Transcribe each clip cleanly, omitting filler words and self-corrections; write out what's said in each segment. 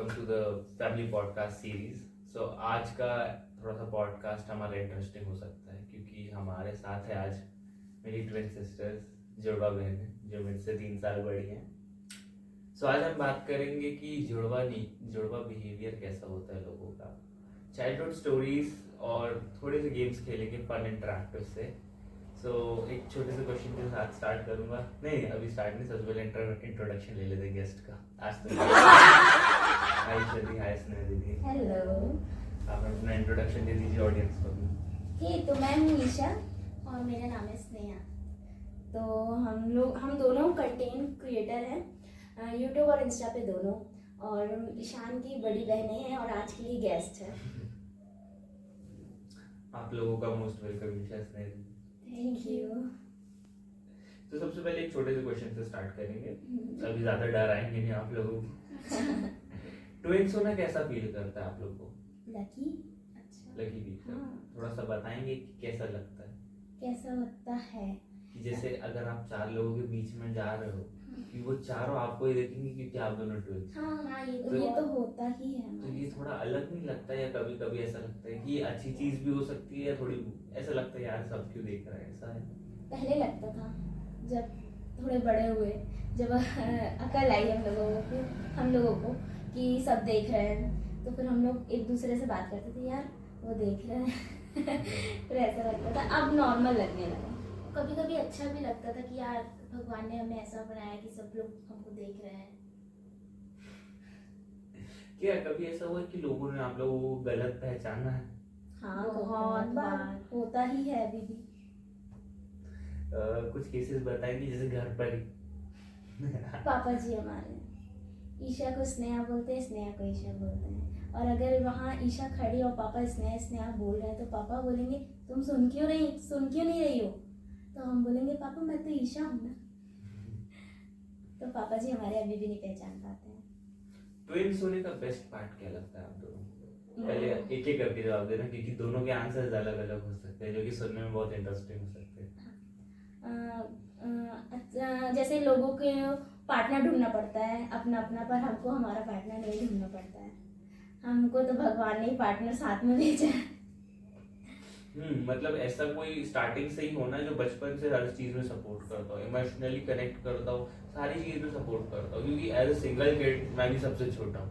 Welcome to the family podcast series. So आज का थोड़ा सा पॉडकास्ट हमारा इंटरेस्टिंग हो सकता है क्योंकि हमारे साथ है आज मेरी ट्विन सिस्टर्स, जुड़वा बहनें जो मेरे से 3 साल बड़ी हैं। सो आज हम बात करेंगे कि जुड़वा बिहेवियर कैसा होता है लोगों का, चाइल्डहुड स्टोरीज और थोड़े से गेम्स खेलेंगे फन इंटरैक्टिव से। सो एक छोटे से क्वेश्चन के साथ स्टार्ट करूंगा। नहीं, अभी स्टार्ट नहीं, सबसे पहले इंट्रोडक्शन ले लेते हैं गेस्ट का। आज तो हाय शदी, हाय स्नेहा दीदी। हेलो। आप अपना इंट्रोडक्शन दे दीजिए ऑडियंस को भी। ठीक, तो मैं हूँ ईशा और मेरा नाम है स्नेहा। तो हम दोनों कंटेंट क्रिएटर हैं, यूट्यूब और इंस्टा पे दोनों, और ईशान की बड़ी बहनें हैं और आज के लिए गेस्ट है। आप लोगों का मोस्ट वेलकम ईशा, स्नेहा दीदी। Thank you. तो सबसे पहले एक छोटे से क्वेश्चन से स्टार्ट करेंगे, अभी ज्यादा डर आएंगे नहीं आप लोगों को। ट्विंस होना कैसा फील करता है आप लोग को? लकी। अच्छा, लकी फील। हाँ। थोड़ा सा बताएंगे कि कैसा लगता है? कैसा लगता है कि जैसे अगर आप 4 लोगों के बीच में जा रहे हो कि वो चारों आपको ही देखेंगे क्योंकि आप दोनों ट्विंस। हाँ, ये तो होता ही है। तो ये थोड़ा अलग नहीं लगता है, या कभी कभी ऐसा लगता है कि ये अच्छी चीज भी हो सकती है, या थोड़ी ऐसा लगता है यार सब क्यों देख रहा है, ऐसा है? पहले लगता था, जब थोड़े बड़े हुए, जब अकल आई हम लोगों को कि सब देख रहे हैं, तो फिर हम लोग एक दूसरे से बात करते थे, यार वो देख रहे हैं। फिर ऐसा लगता था, अब नॉर्मल लगने लगा। कभी कभी अच्छा भी लगता था कि यार भगवान ने हमें ऐसा बनाया कि सब लोग हमको देख रहे हैं। क्या कभी ऐसा हुआ कि लोगों ने आप लोगों को गलत पहचाना है? हाँ, बहुत बार होता ही है अभी भी। कुछ केसेस बताएंगे जैसे घर पर ही? पापा जी हमारे ईशा को स्नेहा बोलते हैं, स्नेहा को ईशा बोलते हैं। और अगर वहाँ ईशा खड़ी और पापा स्नेहा बोल रहे हैं, तो पापा बोलेंगे तुम सुन क्यों नहीं रही हो? तो हम बोलेंगे पापा मैं तो ईशा हूँ ना। तो पापा जी हमारे अभी भी नहीं पहचान पाते हैं। ट्विंस होने का बेस्ट पार्ट क्या लगता है आप दोनों को? पहले एक एक करके जवाब देना क्योंकि दोनों के आंसर्स अलग अलग हो सकते हैं, जो कि सुनने में बहुत इंटरेस्टिंग हो सकते हैं। जैसे लोगों के पार्टनर ढूंढना पड़ता है अपना अपना, पर हमको हमारा पार्टनर नहीं ढूंढना पड़ता है। हमको तो भगवान ने ही पार्टनर साथ में भेजा है। मतलब ऐसा कोई स्टार्टिंग से ही होना जो बचपन से हर चीज में सपोर्ट करता हो, इमोशनली कनेक्ट करता हो, सारी चीज में सपोर्ट करता हो। क्योंकि एज अ सिंगल किड मैं भी सबसे छोटा हूँ,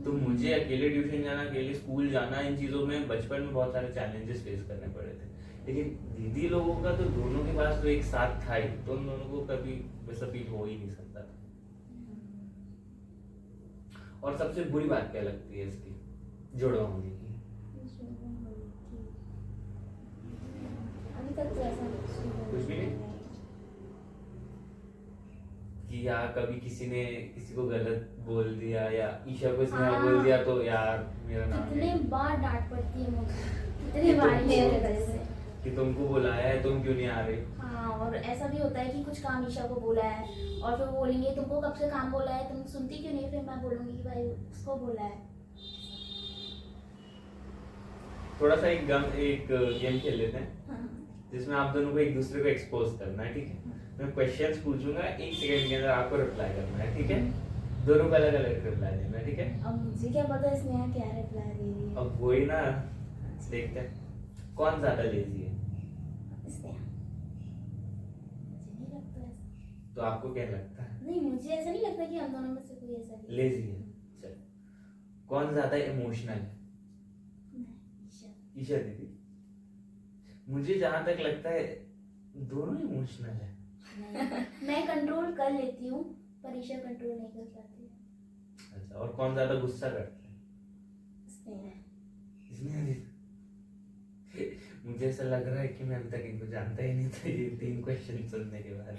तो मुझे अकेले ट्यूशन जाना, अकेले स्कूल जाना, इन चीजों में बचपन में बहुत सारे चैलेंजेस फेस करने पड़े थे। लेकिन दीदी लोगों का तो दोनों के पास तो एक साथ था ही, तो उन दोनों को कभी वैसा फील हो ही नहीं सकता था। और सबसे बुरी बात क्या लगती है इसकी, जुड़वा होने की? अभी तक तो ऐसा कुछ भी नहीं कि या कभी किसी ने किसी को गलत बोल दिया, या ईशा को स्नेहा बोल दिया तो यार मेरा नाम कितने बार डांट पड़ती है मुझे, कितने बार मेरे वजह से कि तुमको बुलाया है, तुम क्यों नहीं आ रहे? हाँ, और ऐसा भी होता है कि कुछ काम ईशा को बोला है और फिर वो बोलेंगे तुमको कब से काम बोला है, तुम सुनती क्यों नहीं? फिर मैं बोलूंगी कि भाई उसको बोला है। थोड़ा सा एक गेम खेल लेते हैं। हाँ। जिसमें आप दोनों को एक दूसरे को एक्सपोज करना है, ठीक है? मैं क्वेश्चंस पूछूंगा, 1 सेकंड के अंदर आपको रिप्लाई करना है, ठीक है? दोनों को अलग अलग रिप्लाई देना है, ठीक है? अब मुझे क्या पता है स्नेहा क्या रिप्लाई दे रही है। अब वही ना, देखते हैं कौन ज्यादा लेजी है। स्नेहा। मुझे नहीं लगता ऐसा। तो आपको क्या लगता है? नहीं, मुझे ऐसा नहीं लगता कि हम दोनों में से कोई ऐसा है। लेजी है। चल, कौन ज्यादा इमोशनल है? ईशा। ईशा दीदी। मुझे जहां तक लगता है दोनों इमोशनल है। मैं कंट्रोल कर लेती हूँ, पर ईशा कंट्रोल नहीं कर पाती है। अच्छा, और कौन ज्यादा गुस्सा करता है? स्नेहा। स्नेहा दीदी। मुझे ऐसा लग रहा है कि मैं अभी तक इनको जानता ही नहीं था, ये 3 क्वेश्चन सुनने के बाद।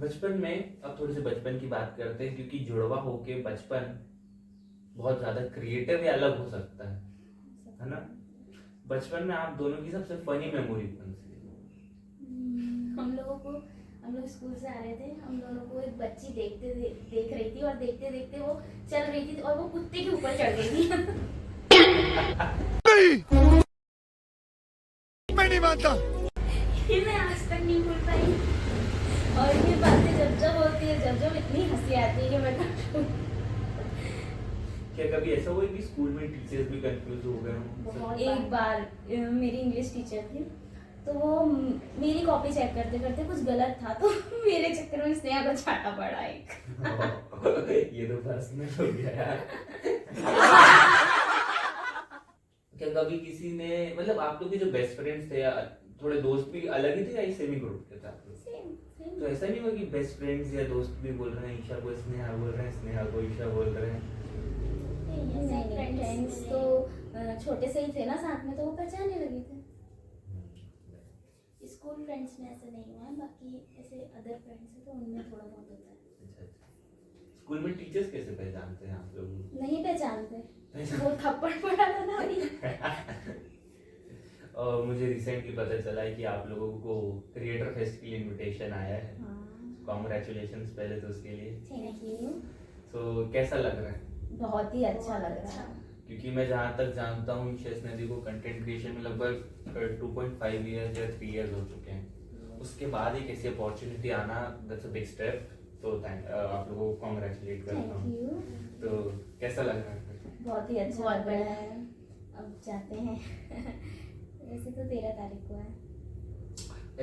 बचपन में, अब थोड़ी सी बचपन की बात करते हैं, क्योंकि जुड़वा होके बचपन बहुत ज्यादा क्रिएटिव या अलग हो सकता है ना? बचपन में आप दोनों की सबसे फनी मेमोरी कौन सी है? हम लोग स्कूल से आ रहे थे, हम दोनों को एक बच्ची देख रही थी, और देखते देखते वो चल रही थी और वो कुत्ते के ऊपर चढ़ गई थी। मैं नहीं मानता। ये मैं आज तक नहीं भूल पाई। और ये बातें जब जब होती है, जब जब इतनी हंसी आती है कि मैं क्या कभी ऐसा हुआ है कि स्कूल में टीचर्स भी कंफ्यूज हो गए हों? एक बार मेरी इंग्लिश टीचर थी, तो वो मेरी कॉपी चेक करते करते कुछ गलत था, तो मेरे चक्कर में स्नेहा को छाटा पड़ा एक। ये तो पर्सनल हो गया यार। क्या कभी किसी ने, मतलब आप लोग के जो बेस्ट फ्रेंड्स थे या थोड़े दोस्त भी अलग ही थे या सेम ही ग्रुप के थे आप लोग? सेम तो ऐसा नहीं हुआ कि बेस्ट फ्रेंड्स या दोस्त भी बोल रहे हैं ईशा को स्नेहा बोल रहे हैं, स्नेहा को ईशा बोल रहे हैं? फ्रेंड्स तो छोटे से ही थे ना साथ में, तो वो पहचानने लगे थे। स्कूल फ्रेंड्स में ऐसा नहीं हुआ है, बाकी ऐसे अदर फ्रेंड्स हैं तो उनमें थोड़ा बहुत होता है। अच्छा। स्कूल में टीचर्स कैसे पहचानते हैं आप लोग? नहीं पहचानते, वो थप्पड़ पड़ा था ना अभी। और मुझे रिसेंटली पता चला है कि आप लोगों को क्रिएटर फेस्ट के लिए इनविटेशन आया है। कॉन्ग्रेचुलेशंस पहले तो उसके लिए। Thank you. तो कैसा लग रहा है? बहुत ही अच्छा लग रहा है, क्योंकि मैं जहाँ तक जानता हूँ ईशा स्नेहा को कंटेंट क्रिएशन में लगभग 2.5 इयर्स या 3 इयर्स हो चुके हैं। उसके बाद एक ऐसी अपॉर्चुनिटी आना, दैट्स अ बिग स्टेप। तो आप लोगों को कॉन्ग्रेचुलेट करता हूँ। तो कैसा लग रहा है? बहुत ही अच्छा लग रहा है। अब जाते हैं। वैसे तो 13 तारीख को है।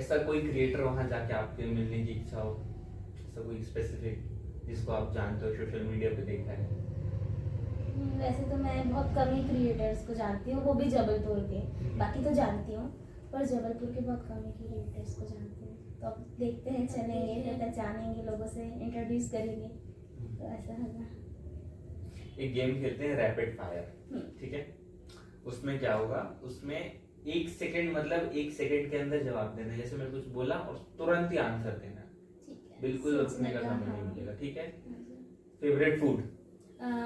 ऐसा कोई क्रिएटर वहाँ जाके आपके मिलने की इच्छा हो, ऐसा कोई स्पेसिफिक जिसको आप जानते हो, सोशल मीडिया पे देखा है? वैसे तो मैं बहुत कम ही क्रिएटर्स को जानती हूँ, वो भी जबलपुर के। बाकी तो जानती हूँ, पर जबलपुर के बहुत कम ही क्रिएटर्स को जानती हूँ। तो अब देखते हैं, चलेंगे फिर पहचानेंगे, लोगों से इंट्रोड्यूस करेंगे, तो ऐसा होगा। एक गेम खेलते हैं रैपिड फायर, ठीक है? उसमें क्या होगा, उसमें 1 सेकंड, मतलब 1 सेकंड के अंदर जवाब देना। जैसे मैंने कुछ बोला और तुरंत ही आंसर देना, बिल्कुल रुकने का समय नहीं मिलेगा, ठीक है? Favourite food?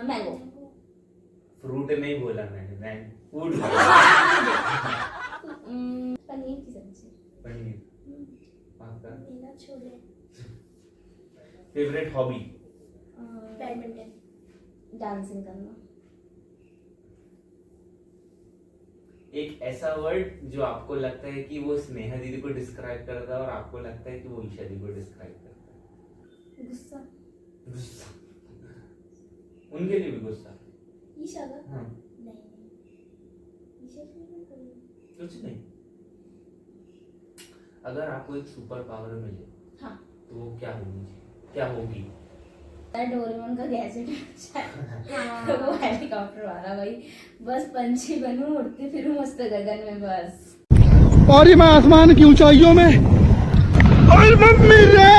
मैंगो। फ्रूट नहीं बोला मैंने, फूड। पनीर की सब्जी। पनीर। आपका? मेरा chole. Favourite hobby? Badminton, dancing करना। एक ऐसा वर्ड जो आपको लगता है कि वो स्नेहा दीदी को डिस्क्राइब करता है और आपको लगता है कि वो ईशा दीदी को डिस्क्राइब करता है? गुस्सा। गुस्सा। उनके लिए भी गुस्सा? ईशा का? हाँ। नहीं, ईशा के लिए कोई कुछ नहीं। अगर आपको एक सुपर पावर मिले, हाँ, तो वो क्या होगी? क्या होगी? डोरेमोन का गैजेट है। वो हेलीकॉप्टर वाला भाई, बस पंछी बनूं, उड़ती फिरूं मस्त गगन में बस। और मैं आसमान की ऊंचाइयों में, और मम्मी रे,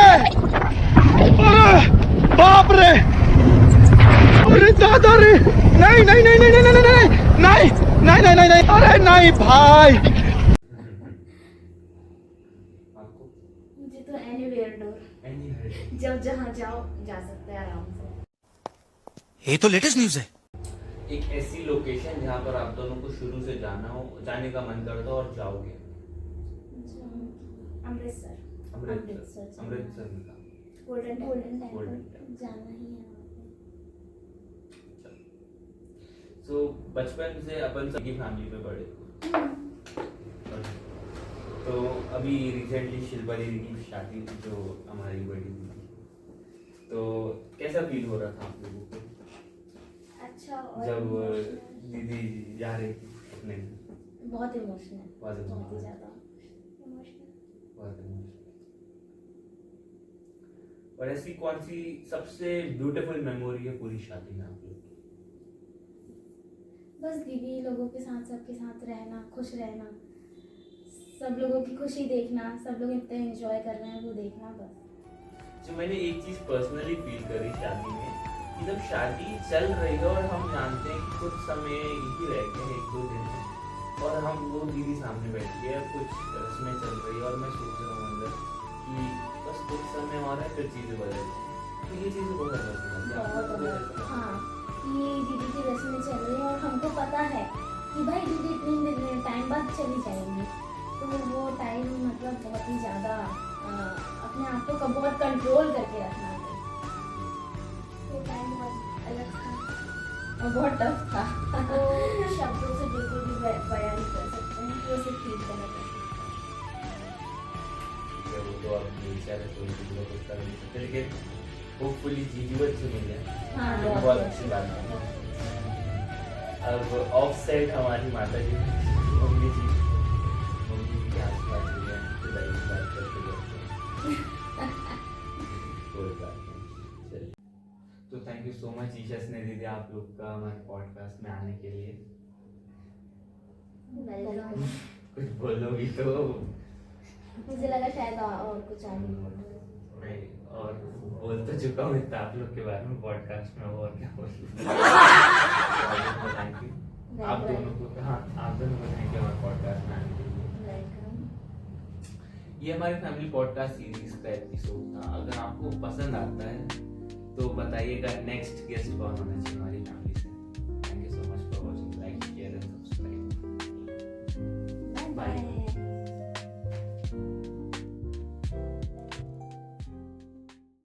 अरे बाप रे, अरे दादा रे, नहीं नहीं नहीं नहीं नहीं नहीं नहीं नहीं नहीं नहीं नहीं नहीं, अरे नहीं भाई। आपको? मुझे तो एनीवेयर डोर, जब जहाँ जाओ जा सकते हैं आराम से। ये तो लेटेस्ट न्यूज़ है। एक ऐसी लोकेशन जहाँ पर आप दोनों को शुरू से जाने का मन करता हो और जाओगे? अमृतसर। अमृतसर में था? गोल्डन टेम्पल Golden जाना ही है। तो बचपन से अपन सबकी फैमिली में बड़े, तो अभी रिसेंटली शिल्पा दीदी की शादी जो हमारी बड़ी दीदी, तो कैसा फील हो रहा था आप लोगों को अच्छा और जब दीदी जा रही थी अपने? बहुत इमोशनल, बहुत ही ज्यादा इमोशनल। और ऐसी कौन सी सबसे ब्यूटीफुल मेमोरी है पूरी शादी में आप लोग की? बस दीदी लोगों के साथ, सबके साथ रहना, खुश रहना, सब लोगों की खुशी देखना, सब लोग इतने एंजॉय कर रहे हैं वो देखना बस। जो मैंने एक चीज पर्सनली फील करी शादी में, कि जब शादी चल रही है और हम जानते हैं कि कुछ समय ही रह गए, 1-2 दिन, और हम वो दीदी सामने बैठी है, कुछ रस्में चल रही है और मैं सोच रहा हूँ अंदर कि बस कुछ समय और है फिर चीजें बदल जाएंगी। तो ये चीजें बहुत अलग है। हाँ, कि दीदी की रस्में चल रही है और हमको पता है कि भाई दीदी इतने टाइम बाद चली जाएंगी, तो वो टाइम मतलब बहुत ही ज़्यादा अपने आप को बहुत कंट्रोल करके रखना है। वो टाइम बहुत अलग था और बहुत टफ था। वो शब्दों से बिल्कुल भी बयान नहीं कर सकते हैं, वो सिर्फ फील करना पड़ता है। है, वो तो अब नेचर है, तो जीजू को कुछ कर नहीं सकते, लेकिन होपफुली जीजू अच्छे मिल जाए, हाँ, ये बहुत बहुत अच्छी अच्छी बात है। अब ऑफ साइड हमारी माता जी, मम्मी जी के आसपास ही है, खुदाई की बात करते रहते हैं। कोई बात नहीं, चलिए। तो thank you so much Isha Sneh दीदी आप लोग का हमारे पॉडकास्ट में आने के लिए। वेलकम। कुछ बोलोगी तो मुझे लगा शायद और कुछ आगे बोल रहे हो। नहीं, और बोल तो चुका हूँ इतना आप लोग के बारे में पॉडकास्ट में, और क्या बोलूं। थैंक यू आप दोनों को, हाँ आप दोनों को थैंक यू हमारे पॉडकास्ट में आने के लिए। वेलकम। ये हमारी फैमिली पॉडकास्ट सीरीज का एपिसोड था। अगर आपको पसंद आता है तो बताइएगा नेक्स्ट गेस्ट कौन होना चाहिए हमारी फैमिली से।